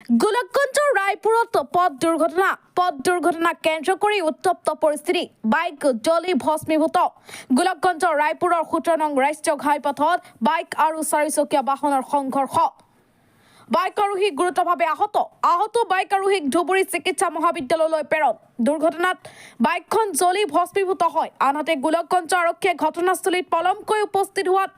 গোলকগঞ্জৰ ৰায়পুৰত পথ দুৰ্ঘটনা কেন্দ্ৰ কৰি উত্তপ্ত পৰিস্থিতি বাইক জ্বলি ভস্মীভূত গোলকগঞ্জৰ ৰায়পুৰৰ 17 নং ৰাষ্ট্ৰীয় ঘাইপথত বাইক আৰু চাৰিচকীয়া বাহনৰ সংঘৰ্ষ বাইক আৰোহী গুৰুতৰভাৱে আহত বাইক আৰোহীক ধুবুৰী চিকিৎসা মহাবিদ্যালয়লৈ প্ৰেৰণ দুৰ্ঘটনাত বাইকখন জ্বলি ভস্মীভূত হয় আনহাতে গোলকগঞ্জ আৰক্ষীয়ে ঘটনাস্থলীত পলমকৈ উপস্থিত হোৱাত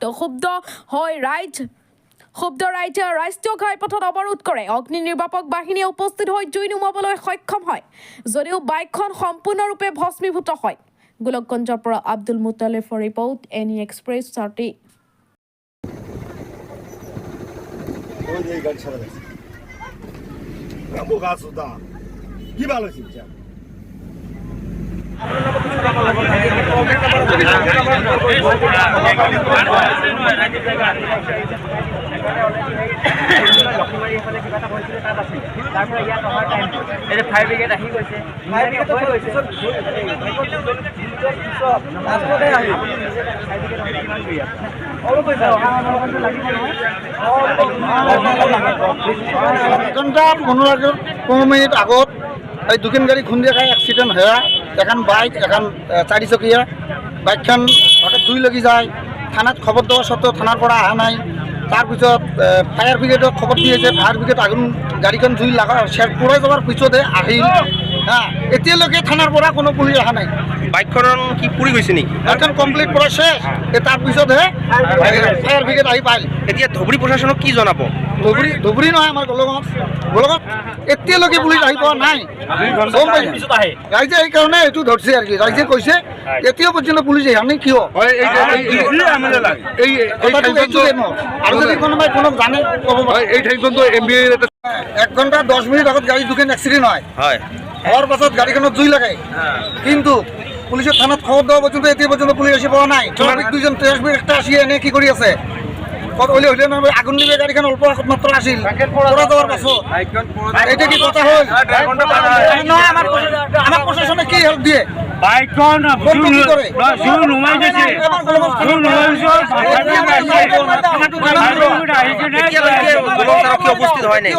ক্ষুব্ধ ৰাইজে ৰাষ্ট্ৰীয় ঘাইপথত অৱৰোধ কৰে অগ্নি নিৰ্বাপক বাহিনীয়ে উপস্থিত হৈ জুই নুমাবলৈ সক্ষম হয় যদিও বাইকখন সম্পূৰ্ণৰূপে ভস্মীভূত হয় গোলকগঞ্জৰ পৰা আব্দুল মুতালিফৰ ৰিপৰ্ট এনি এক্সপ্ৰেছ 30 ফায়াৰ ব্ৰিগেড আহি গৈছে পনেরো মিনিট আগত এই দুখন গাড়ী খুন্দিয়া খাই এক্সিডেন্ট হয়ে এখন বাইক এখন চারিচকীয়া বাইকখন হঠাৎ জুই লাগি যায় থানাত খবর দেওয়া সত্ত্বেও থানার পৰা অহা নাই তাৰপিছত ফায়াৰ ব্ৰিগেডক খবৰ দিয়েছে ফায়াৰ ব্ৰিগেড আগুন গাড়ীখন জুই লাগা শেষ পৰাই যাবাৰ পিছতে আহিল হ্যাঁ এতিয়ালৈকে থানাৰ পৰা কোনো পুলিচ অহা নাই বাইকখন কি পুৰি গৈছে নেকি বাইকখন কমপ্লিট কৰা শেষ তাৰপিছতহে ফায়াৰ ব্ৰিগেড আহি পাইল এতিয়া ধুবুৰী প্ৰশাসনক কি জনাব ধুবুৰী নহয় আমাৰ গোলকগঞ্জ এতিয়ালৈকে পুলিচ আহি পোৱা নাই ৰাইজে সেইকাৰণে এইটো ধৰিছে আৰু কি ৰাইজে কৈছে এতিয়া পৰ্যন্ত পুলিচ আহা নাই কিয় আৰু যদি কোনোবাই কোনো জানে ক'ব এই ঠাইখনতো এক ঘণ্টা 10 মিনিট আগত গাড়ী দুখন এক্সিডেণ্ট হয় হওয়ার পাছত গাড়ীখনত জুই লাগে কিন্তু পুলিশের থানাত খবর দেওয়া পর্যন্ত এতিয়া পর্যন্ত পুলিশ আসি পাওয়া নাই ট্রাফিক দুইজন ট্রাফিক একটা আসি এনে কি কৰি আছে হইলে আগুন দিবে গাড়ীখন অল্প মাত্ৰ আসিল পৰা যাওয়াৰ পাছত এটা কি কথা হল আমাৰ প্ৰশাসনে কি হেল্প দিয়ে বাইকখন উপস্থিত হয় নাই